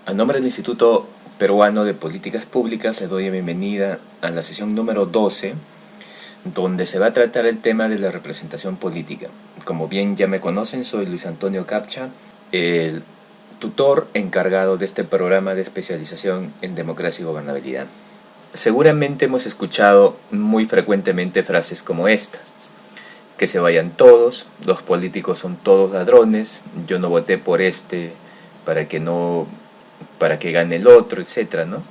A nombre del Instituto Peruano de Políticas Públicas le doy la bienvenida a la sesión número 12, donde se va a tratar el tema de la representación política. Como bien ya me conocen, soy Luis Antonio Capcha, el tutor encargado de este programa de especialización en democracia y gobernabilidad. Seguramente hemos escuchado muy frecuentemente frases como esta: que se vayan todos, los políticos son todos ladrones, yo no voté por este para que no para que gane el otro, etcétera, ¿no?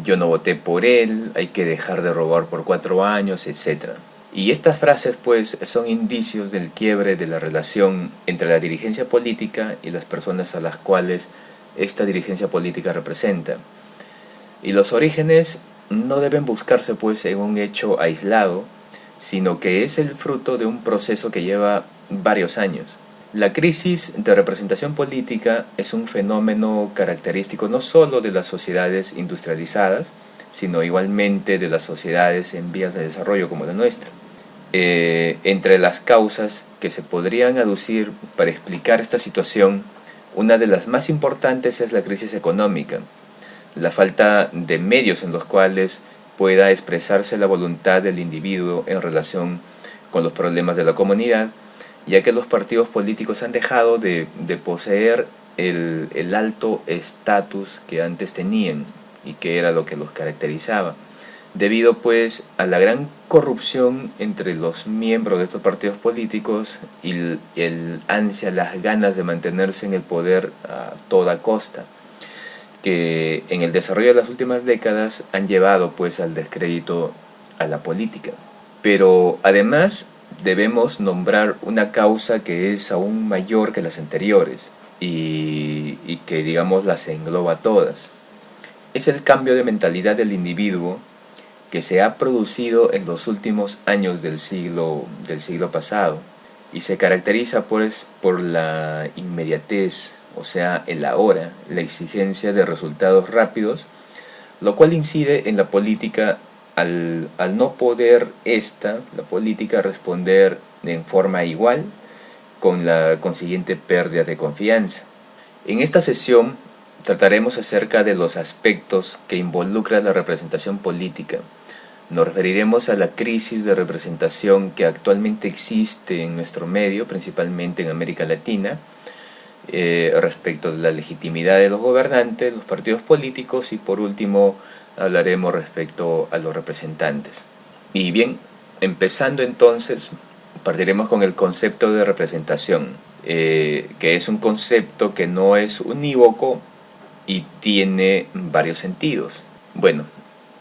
Yo no voté por él, hay que dejar de robar por 4 años, etcétera. Y estas frases pues son indicios del quiebre de la relación entre la dirigencia política y las personas a las cuales esta dirigencia política representa. Y los orígenes no deben buscarse pues en un hecho aislado, sino que es el fruto de un proceso que lleva varios años. La crisis de representación política es un fenómeno característico no solo de las sociedades industrializadas, sino igualmente de las sociedades en vías de desarrollo como la nuestra. Entre las causas que se podrían aducir para explicar esta situación, una de las más importantes es la crisis económica, la falta de medios en los cuales pueda expresarse la voluntad del individuo en relación con los problemas de la comunidad, ya que los partidos políticos han dejado de poseer el alto estatus que antes tenían y que era lo que los caracterizaba, debido pues a la gran corrupción entre los miembros de estos partidos políticos y el ansia, las ganas de mantenerse en el poder a toda costa, que en el desarrollo de las últimas décadas han llevado pues al descrédito a la política. Pero además debemos nombrar una causa que es aún mayor que las anteriores y que digamos las engloba todas. Es el cambio de mentalidad del individuo que se ha producido en los últimos años del siglo pasado y se caracteriza pues por la inmediatez, o sea, el ahora, la exigencia de resultados rápidos, lo cual incide en la política al no poder la política responder en forma igual, con la consiguiente pérdida de confianza. En esta sesión trataremos acerca de los aspectos que involucra la representación política. Nos referiremos a la crisis de representación que actualmente existe en nuestro medio, principalmente en América Latina, respecto de la legitimidad de los gobernantes, los partidos políticos y por último hablaremos respecto a los representantes. Y bien, empezando entonces, partiremos con el concepto de representación, que es un concepto que no es unívoco y tiene varios sentidos. Bueno,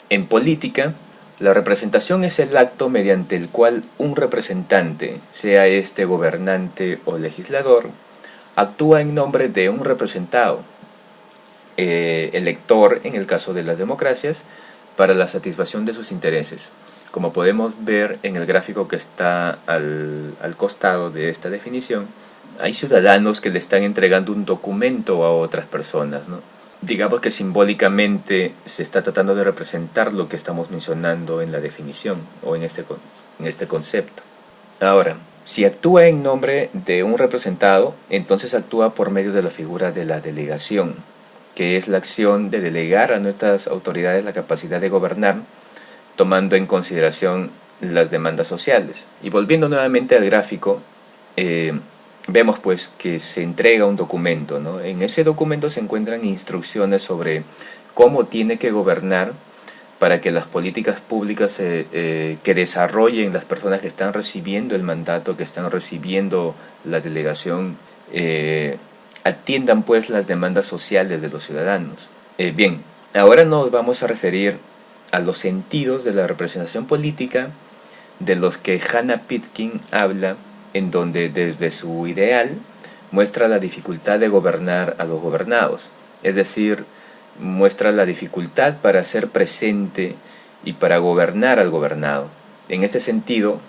en política, la representación es el acto mediante el cual un representante, sea este gobernante o legislador, actúa en nombre de un representado, elector en el caso de las democracias, para la satisfacción de sus intereses. Como podemos ver en el gráfico que está al costado de esta definición, hay ciudadanos que le están entregando un documento a otras personas, ¿no? Digamos que simbólicamente se está tratando de representar lo que estamos mencionando en la definición o en este concepto. Ahora, si actúa en nombre de un representado, entonces actúa por medio de la figura de la delegación, que es la acción de delegar a nuestras autoridades la capacidad de gobernar, tomando en consideración las demandas sociales. Y volviendo nuevamente al gráfico, vemos pues que se entrega un documento, ¿no? En ese documento se encuentran instrucciones sobre cómo tiene que gobernar para que las políticas públicas que desarrollen las personas que están recibiendo el mandato, que están recibiendo la delegación, atiendan pues las demandas sociales de los ciudadanos. Bien, ahora nos vamos a referir a los sentidos de la representación política, de los que Hannah Pitkin habla, en donde desde su ideal muestra la dificultad de gobernar a los gobernados, es decir, muestra la dificultad para ser presente y para gobernar al gobernado. En este sentido,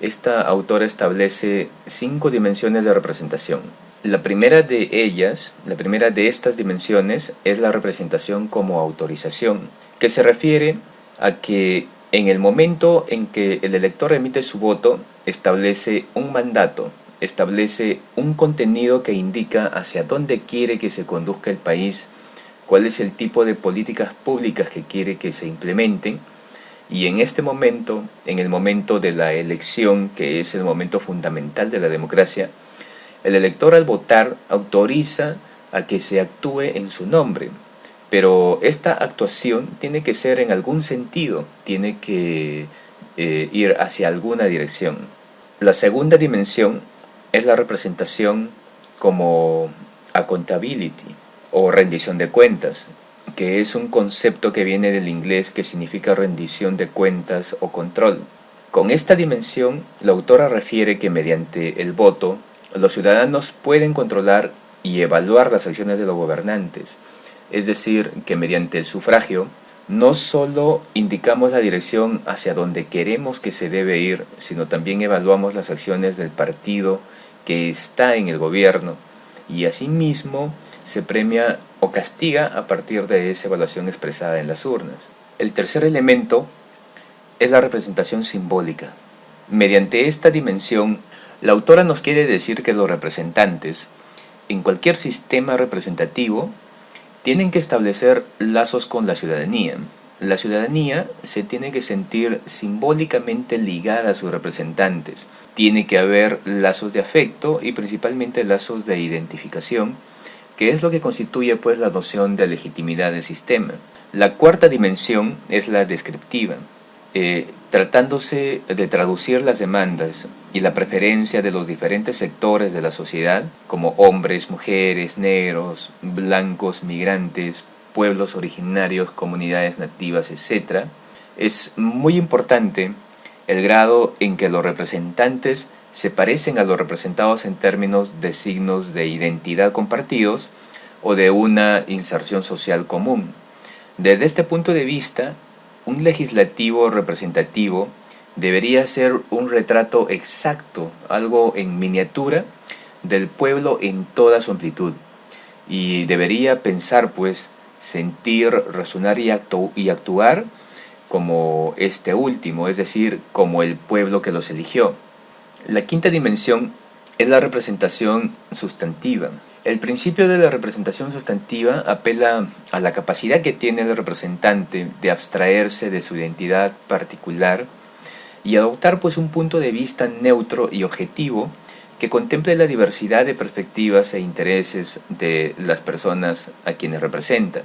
esta autora establece 5 dimensiones de representación. La primera de estas dimensiones es la representación como autorización, que se refiere a que en el momento en que el elector emite su voto, establece un mandato, establece un contenido que indica hacia dónde quiere que se conduzca el país cuál es el tipo de políticas públicas que quiere que se implementen. Y en este momento, en el momento de la elección, que es el momento fundamental de la democracia, el elector al votar autoriza a que se actúe en su nombre. Pero esta actuación tiene que ser en algún sentido, tiene que ir hacia alguna dirección. La segunda dimensión es la representación como accountability o rendición de cuentas, que es un concepto que viene del inglés que significa rendición de cuentas o control. Con esta dimensión, la autora refiere que mediante el voto, los ciudadanos pueden controlar y evaluar las acciones de los gobernantes. Es decir, que mediante el sufragio, no solo indicamos la dirección hacia donde queremos que se debe ir, sino también evaluamos las acciones del partido que está en el gobierno y asimismo se premia o castiga a partir de esa evaluación expresada en las urnas. El tercer elemento es la representación simbólica. Mediante esta dimensión, la autora nos quiere decir que los representantes, en cualquier sistema representativo, tienen que establecer lazos con la ciudadanía. La ciudadanía se tiene que sentir simbólicamente ligada a sus representantes. Tiene que haber lazos de afecto y principalmente lazos de identificación, que es lo que constituye pues la noción de legitimidad del sistema. La cuarta dimensión es la descriptiva. Tratándose de traducir las demandas y la preferencia de los diferentes sectores de la sociedad, como hombres, mujeres, negros, blancos, migrantes, pueblos originarios, comunidades nativas, etc., es muy importante el grado en que los representantes se parecen a los representados en términos de signos de identidad compartidos o de una inserción social común. Desde este punto de vista, un legislativo representativo debería ser un retrato exacto, algo en miniatura, del pueblo en toda su amplitud. Y debería pensar, pues, sentir, razonar y actuar como este último, es decir, como el pueblo que los eligió. La quinta dimensión es la representación sustantiva. El principio de la representación sustantiva apela a la capacidad que tiene el representante de abstraerse de su identidad particular y adoptar pues un punto de vista neutro y objetivo que contemple la diversidad de perspectivas e intereses de las personas a quienes representan.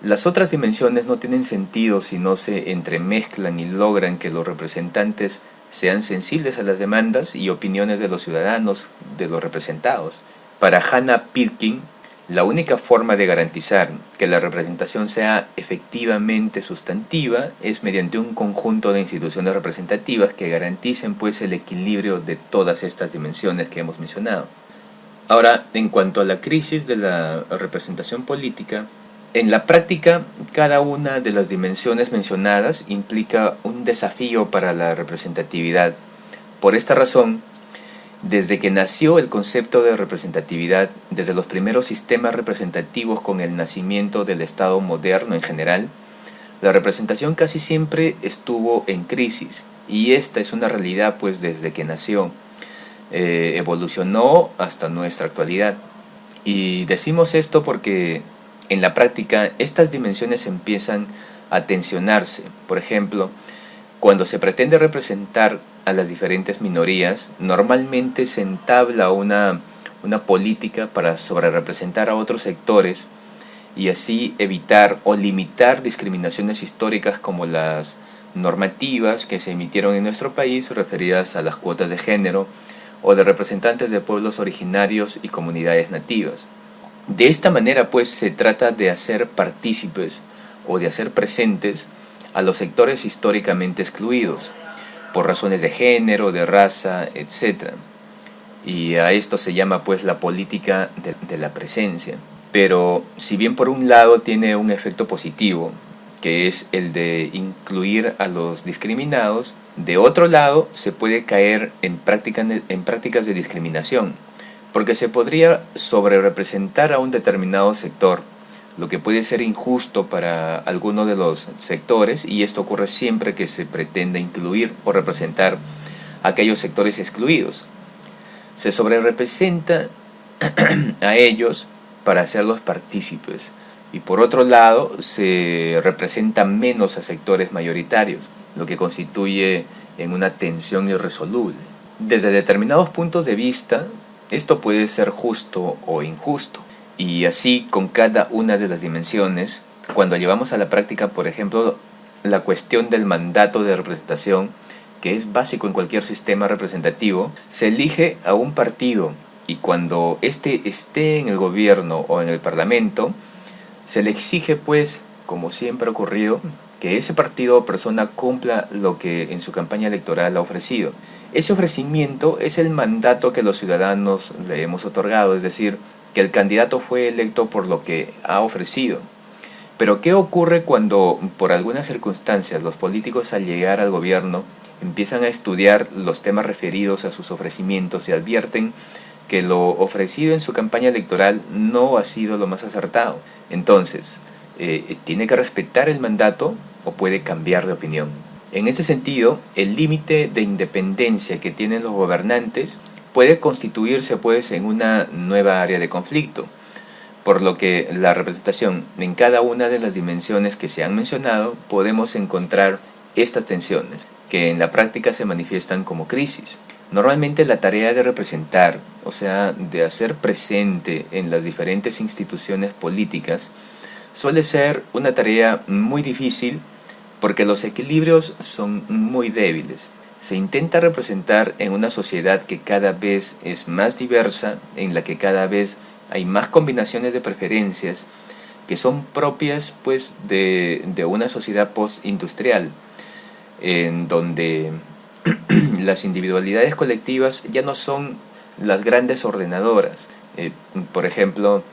Las otras dimensiones no tienen sentido si no se entremezclan y logran que los representantes sean sensibles a las demandas y opiniones de los ciudadanos, de los representados. Para Hannah Pitkin, la única forma de garantizar que la representación sea efectivamente sustantiva es mediante un conjunto de instituciones representativas que garanticen pues el equilibrio de todas estas dimensiones que hemos mencionado. Ahora, en cuanto a la crisis de la representación política, en la práctica, cada una de las dimensiones mencionadas implica un desafío para la representatividad. Por esta razón, desde que nació el concepto de representatividad, desde los primeros sistemas representativos con el nacimiento del Estado moderno en general, la representación casi siempre estuvo en crisis, y esta es una realidad pues desde que nació, evolucionó hasta nuestra actualidad. Y decimos esto porque en la práctica estas dimensiones empiezan a tensionarse. Por ejemplo, cuando se pretende representar a las diferentes minorías, normalmente se entabla una política para sobrerepresentar a otros sectores y así evitar o limitar discriminaciones históricas como las normativas que se emitieron en nuestro país referidas a las cuotas de género o de representantes de pueblos originarios y comunidades nativas. De esta manera pues se trata de hacer partícipes o de hacer presentes a los sectores históricamente excluidos por razones de género, de raza, etc. Y a esto se llama pues la política de la presencia. Pero si bien por un lado tiene un efecto positivo, que es el de incluir a los discriminados, de otro lado se puede caer en prácticas de discriminación, porque se podría sobrerepresentar a un determinado sector, lo que puede ser injusto para alguno de los sectores, y esto ocurre siempre que se pretende incluir o representar a aquellos sectores excluidos. Se sobrerepresenta a ellos para hacerlos partícipes, y por otro lado se representa menos a sectores mayoritarios, lo que constituye en una tensión irresoluble. Desde determinados puntos de vista, esto puede ser justo o injusto, y así con cada una de las dimensiones. Cuando llevamos a la práctica, por ejemplo, la cuestión del mandato de representación, que es básico en cualquier sistema representativo, se elige a un partido y cuando éste esté en el gobierno o en el parlamento, se le exige, pues, como siempre ha ocurrido, que ese partido o persona cumpla lo que en su campaña electoral ha ofrecido. Ese ofrecimiento es el mandato que los ciudadanos le hemos otorgado, es decir, que el candidato fue electo por lo que ha ofrecido. Pero ¿qué ocurre cuando, por algunas circunstancias, los políticos al llegar al gobierno empiezan a estudiar los temas referidos a sus ofrecimientos y advierten que lo ofrecido en su campaña electoral no ha sido lo más acertado? Entonces, ¿tiene que respetar el mandato o puede cambiar de opinión? En este sentido, el límite de independencia que tienen los gobernantes puede constituirse, pues, en una nueva área de conflicto, por lo que la representación en cada una de las dimensiones que se han mencionado podemos encontrar estas tensiones, que en la práctica se manifiestan como crisis. Normalmente la tarea de representar, o sea, de hacer presente en las diferentes instituciones políticas, suele ser una tarea muy difícil porque los equilibrios son muy débiles. Se intenta representar en una sociedad que cada vez es más diversa, en la que cada vez hay más combinaciones de preferencias que son propias, pues, de una sociedad postindustrial, en donde las individualidades colectivas ya no son las grandes ordenadoras. Por ejemplo,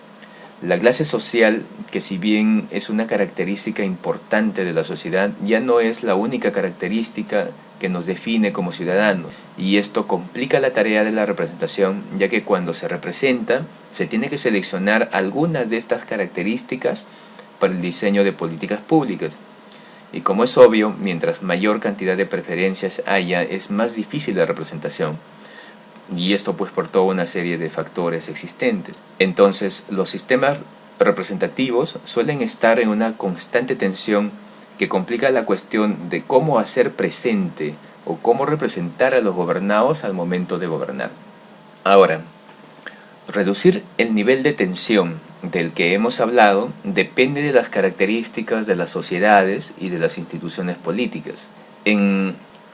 la clase social, que si bien es una característica importante de la sociedad, ya no es la única característica que nos define como ciudadanos. Y esto complica la tarea de la representación, ya que cuando se representa, se tiene que seleccionar algunas de estas características para el diseño de políticas públicas. Y como es obvio, mientras mayor cantidad de preferencias haya, es más difícil la representación. Y esto pues por toda una serie de factores existentes. Entonces, los sistemas representativos suelen estar en una constante tensión que complica la cuestión de cómo hacer presente o cómo representar a los gobernados al momento de gobernar. Ahora, reducir el nivel de tensión del que hemos hablado depende de las características de las sociedades y de las instituciones políticas.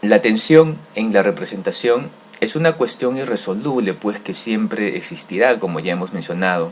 La tensión en la representación es una cuestión irresoluble, pues que siempre existirá, como ya hemos mencionado,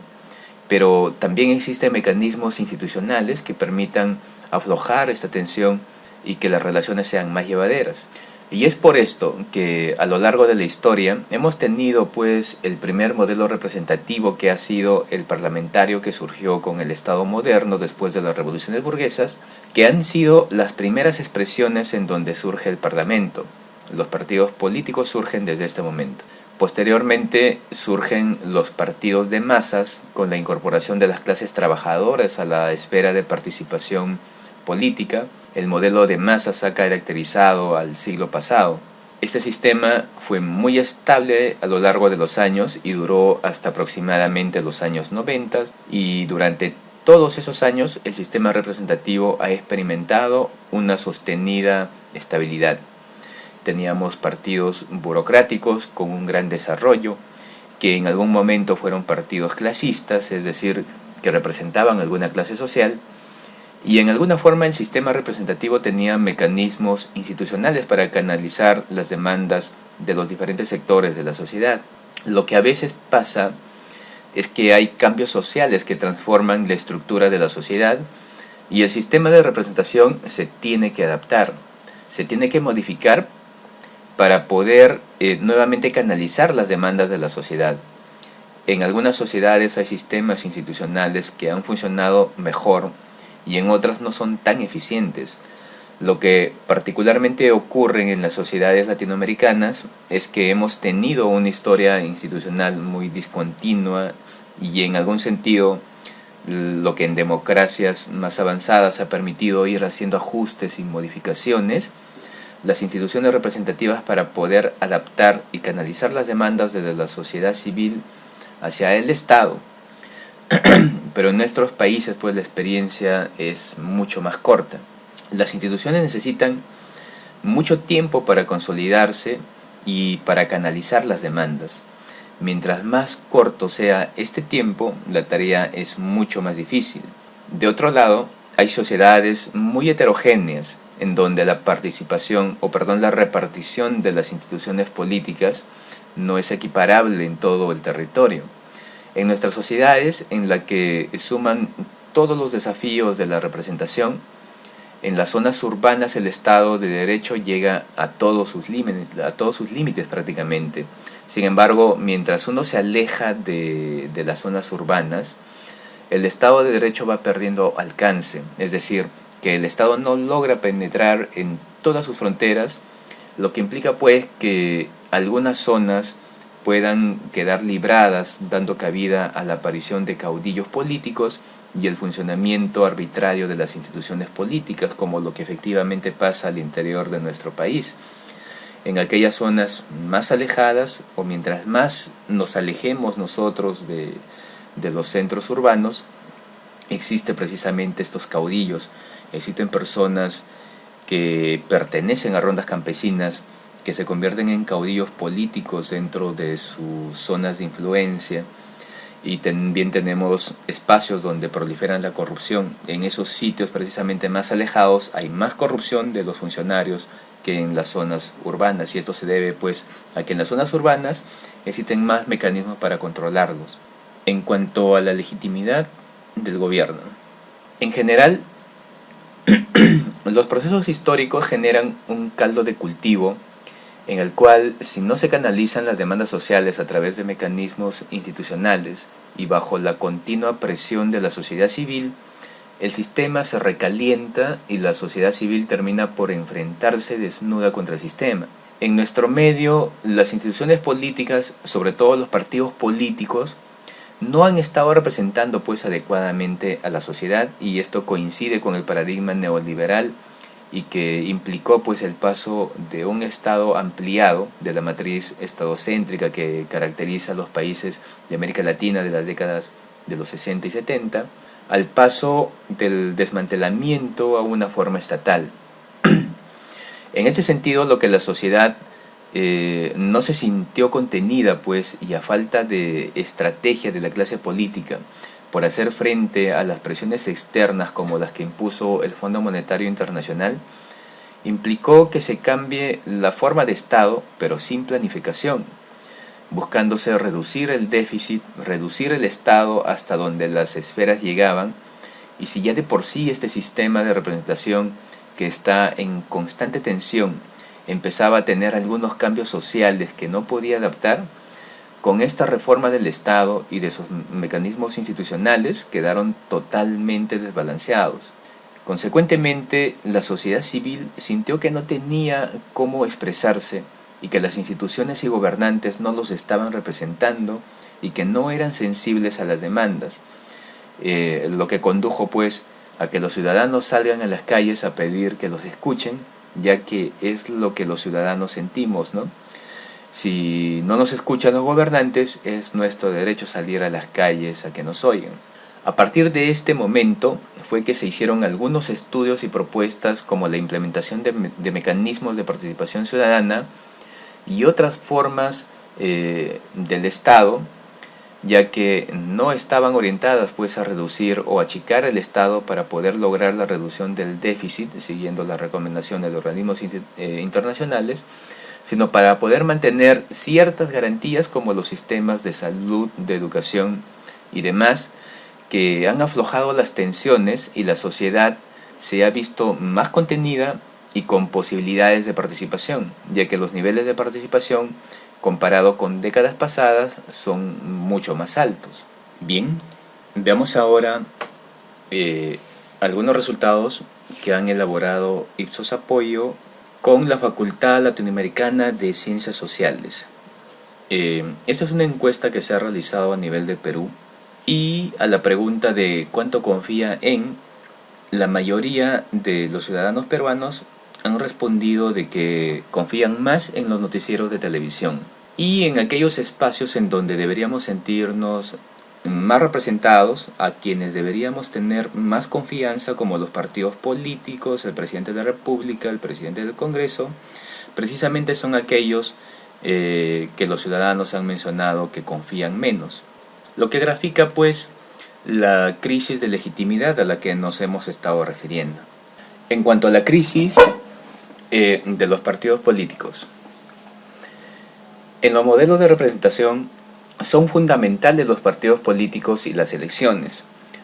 pero también existen mecanismos institucionales que permitan aflojar esta tensión y que las relaciones sean más llevaderas. Y es por esto que a lo largo de la historia hemos tenido, pues, el primer modelo representativo, que ha sido el parlamentario, que surgió con el Estado moderno después de las revoluciones burguesas, que han sido las primeras expresiones en donde surge el parlamento. Los partidos políticos surgen desde este momento. Posteriormente surgen los partidos de masas con la incorporación de las clases trabajadoras a la esfera de participación política. El modelo de masas ha caracterizado al siglo pasado. Este sistema fue muy estable a lo largo de los años y duró hasta aproximadamente los años 90, y durante todos esos años el sistema representativo ha experimentado una sostenida estabilidad. Teníamos partidos burocráticos con un gran desarrollo, que en algún momento fueron partidos clasistas, es decir, que representaban alguna clase social, y en alguna forma el sistema representativo tenía mecanismos institucionales para canalizar las demandas de los diferentes sectores de la sociedad. Lo que a veces pasa es que hay cambios sociales que transforman la estructura de la sociedad y el sistema de representación se tiene que adaptar, se tiene que modificar para poder nuevamente canalizar las demandas de la sociedad. En algunas sociedades hay sistemas institucionales que han funcionado mejor y en otras no son tan eficientes. Lo que particularmente ocurre en las sociedades latinoamericanas es que hemos tenido una historia institucional muy discontinua y en algún sentido lo que en democracias más avanzadas ha permitido ir haciendo ajustes y modificaciones, las instituciones representativas, para poder adaptar y canalizar las demandas desde la sociedad civil hacia el Estado, pero en nuestros países pues la experiencia es mucho más corta. Las instituciones necesitan mucho tiempo para consolidarse y para canalizar las demandas. Mientras más corto sea este tiempo, la tarea es mucho más difícil. De otro lado, hay sociedades muy heterogéneas en donde la la repartición de las instituciones políticas no es equiparable en todo el territorio. En nuestras sociedades, en la que suman todos los desafíos de la representación, en las zonas urbanas el Estado de Derecho llega a todos sus límites prácticamente. Sin embargo, mientras uno se aleja de las zonas urbanas, el Estado de Derecho va perdiendo alcance, es decir, que el Estado no logra penetrar en todas sus fronteras, lo que implica pues que algunas zonas puedan quedar libradas, dando cabida a la aparición de caudillos políticos y el funcionamiento arbitrario de las instituciones políticas, como lo que efectivamente pasa al interior de nuestro país. En aquellas zonas más alejadas, o mientras más nos alejemos nosotros de los centros urbanos, existen precisamente estos caudillos, existen personas que pertenecen a rondas campesinas, que se convierten en caudillos políticos dentro de sus zonas de influencia, y también tenemos espacios donde proliferan la corrupción. En esos sitios precisamente más alejados hay más corrupción de los funcionarios que en las zonas urbanas, y esto se debe pues a que en las zonas urbanas existen más mecanismos para controlarlos. En cuanto a la legitimidad del gobierno, en general los procesos históricos generan un caldo de cultivo en el cual, si no se canalizan las demandas sociales a través de mecanismos institucionales y bajo la continua presión de la sociedad civil, el sistema se recalienta y la sociedad civil termina por enfrentarse desnuda contra el sistema. En nuestro medio, las instituciones políticas, sobre todo los partidos políticos, no han estado representando pues adecuadamente a la sociedad, y esto coincide con el paradigma neoliberal y que implicó pues el paso de un Estado ampliado de la matriz estadocéntrica que caracteriza a los países de América Latina de las décadas de los 60 y 70, al paso del desmantelamiento a una forma estatal. En este sentido, lo que la sociedad no se sintió contenida pues, y a falta de estrategia de la clase política por hacer frente a las presiones externas como las que impuso el Fondo Monetario Internacional, implicó que se cambie la forma de Estado, pero sin planificación, buscándose reducir el déficit, reducir el Estado hasta donde las esferas llegaban, y si ya de por sí este sistema de representación que está en constante tensión empezaba a tener algunos cambios sociales que no podía adaptar, con esta reforma del Estado y de sus mecanismos institucionales quedaron totalmente desbalanceados. Consecuentemente, la sociedad civil sintió que no tenía cómo expresarse y que las instituciones y gobernantes no los estaban representando y que no eran sensibles a las demandas, lo que condujo pues a que los ciudadanos salgan a las calles a pedir que los escuchen, ya que es lo que los ciudadanos sentimos, ¿no? Si no nos escuchan los gobernantes, es nuestro derecho salir a las calles a que nos oigan. A partir de este momento fue que se hicieron algunos estudios y propuestas como la implementación de mecanismos de participación ciudadana y otras formas del Estado, ya que no estaban orientadas pues a reducir o achicar el Estado para poder lograr la reducción del déficit, siguiendo las recomendaciones de organismos internacionales, sino para poder mantener ciertas garantías como los sistemas de salud, de educación y demás, que han aflojado las tensiones y la sociedad se ha visto más contenida y con posibilidades de participación, ya que los niveles de participación comparado con décadas pasadas son mucho más altos. Bien, veamos ahora algunos resultados que han elaborado Ipsos Apoyo con la Facultad Latinoamericana de Ciencias Sociales. Esta es una encuesta que se ha realizado a nivel de Perú, y a la pregunta de cuánto confía en, la mayoría de los ciudadanos peruanos han respondido de que confían más en los noticieros de televisión y en aquellos espacios en donde deberíamos sentirnos más representados, a quienes deberíamos tener más confianza, como los partidos políticos, el presidente de la República, el presidente del Congreso, precisamente son aquellos que los ciudadanos han mencionado que confían menos. Lo que grafica pues la crisis de legitimidad a la que nos hemos estado refiriendo. En cuanto a la crisis de los partidos políticos, en los modelos de representación son fundamentales los partidos políticos y las elecciones.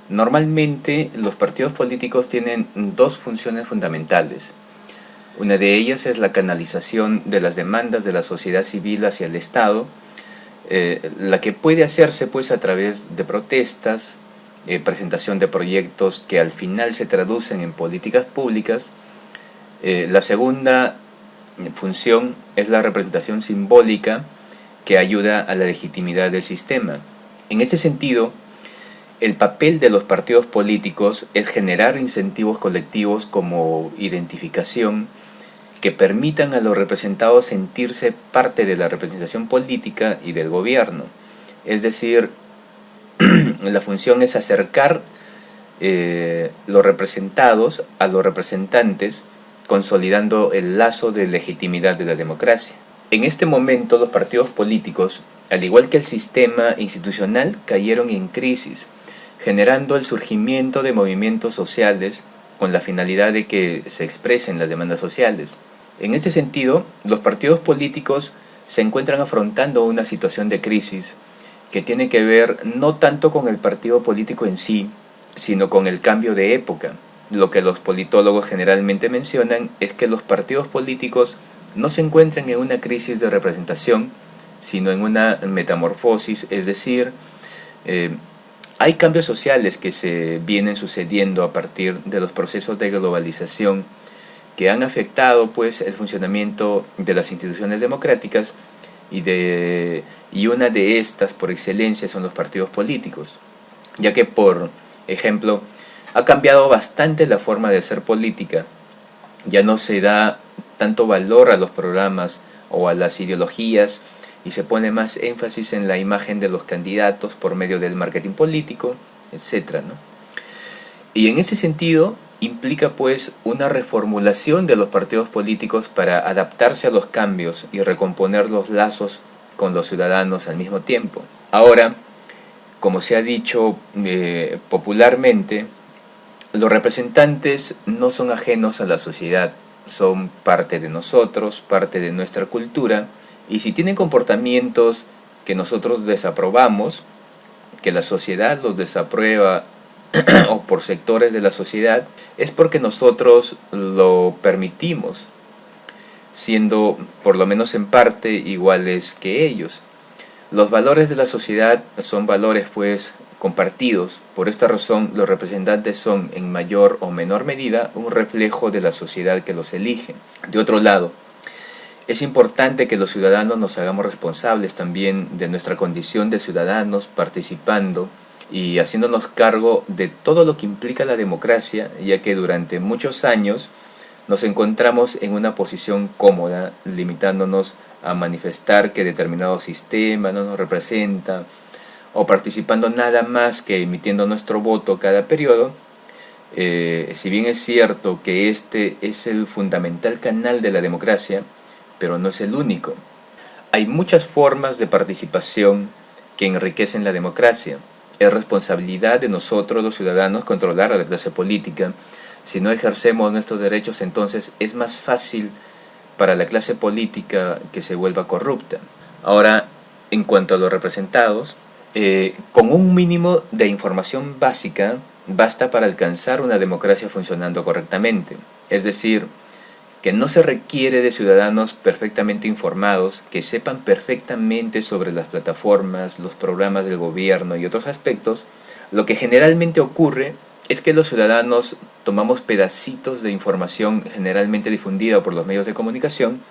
Normalmente los partidos políticos tienen dos funciones fundamentales. Una de ellas es la canalización de las demandas de la sociedad civil hacia el Estado, la que puede hacerse pues a través de protestas, presentación de proyectos que al final se traducen en políticas públicas. La segunda función es la representación simbólica, que ayuda a la legitimidad del sistema. En este sentido, el papel de los partidos políticos es generar incentivos colectivos como identificación que permitan a los representados sentirse parte de la representación política y del gobierno. Es decir, la función es acercar los representados a los representantes, consolidando el lazo de legitimidad de la democracia. En este momento los partidos políticos, al igual que el sistema institucional, cayeron en crisis, generando el surgimiento de movimientos sociales con la finalidad de que se expresen las demandas sociales. En este sentido, los partidos políticos se encuentran afrontando una situación de crisis que tiene que ver no tanto con el partido político en sí, sino con el cambio de época. Lo que los politólogos generalmente mencionan es que los partidos políticos no se encuentran en una crisis de representación, sino en una metamorfosis, es decir, hay cambios sociales que se vienen sucediendo a partir de los procesos de globalización que han afectado pues el funcionamiento de las instituciones democráticas y una de estas por excelencia son los partidos políticos, ya que por ejemplo ha cambiado bastante la forma de hacer política. Ya no se da tanto valor a los programas o a las ideologías y se pone más énfasis en la imagen de los candidatos por medio del marketing político, etc., ¿no? Y en ese sentido implica pues una reformulación de los partidos políticos para adaptarse a los cambios y recomponer los lazos con los ciudadanos al mismo tiempo. Ahora, como se ha dicho popularmente, los representantes no son ajenos a la sociedad, son parte de nosotros, parte de nuestra cultura, y si tienen comportamientos que nosotros desaprobamos, que la sociedad los desaprueba o por sectores de la sociedad, es porque nosotros lo permitimos, siendo por lo menos en parte iguales que ellos. Los valores de la sociedad son valores pues compartidos. Por esta razón los representantes son en mayor o menor medida un reflejo de la sociedad que los elige. De otro lado, es importante que los ciudadanos nos hagamos responsables también de nuestra condición de ciudadanos, participando y haciéndonos cargo de todo lo que implica la democracia, ya que durante muchos años nos encontramos en una posición cómoda, limitándonos a manifestar que determinado sistema no nos representa, o participando nada más que emitiendo nuestro voto cada periodo. Si bien es cierto que este es el fundamental canal de la democracia, pero no es el único. Hay muchas formas de participación que enriquecen la democracia. Es responsabilidad de nosotros los ciudadanos controlar a la clase política. Si no ejercemos nuestros derechos, entonces es más fácil para la clase política que se vuelva corrupta. Ahora, en cuanto a los representados, con un mínimo de información básica basta para alcanzar una democracia funcionando correctamente. Es decir, que no se requiere de ciudadanos perfectamente informados, que sepan perfectamente sobre las plataformas, los programas del gobierno y otros aspectos. Lo que generalmente ocurre es que los ciudadanos tomamos pedacitos de información generalmente difundida por los medios de comunicación,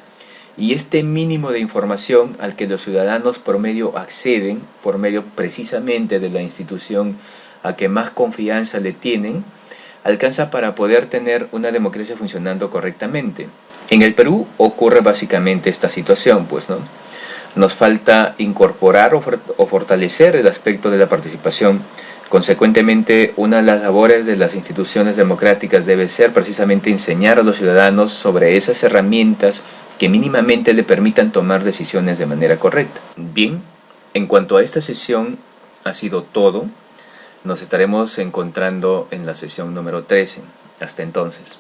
y este mínimo de información al que los ciudadanos promedio acceden, por medio precisamente de la institución a que más confianza le tienen, alcanza para poder tener una democracia funcionando correctamente. En el Perú ocurre básicamente esta situación, pues, ¿no? Nos falta incorporar o fortalecer el aspecto de la participación. Consecuentemente, una de las labores de las instituciones democráticas debe ser precisamente enseñar a los ciudadanos sobre esas herramientas que mínimamente le permitan tomar decisiones de manera correcta. Bien, en cuanto a esta sesión ha sido todo. Nos estaremos encontrando en la sesión número 13. Hasta entonces.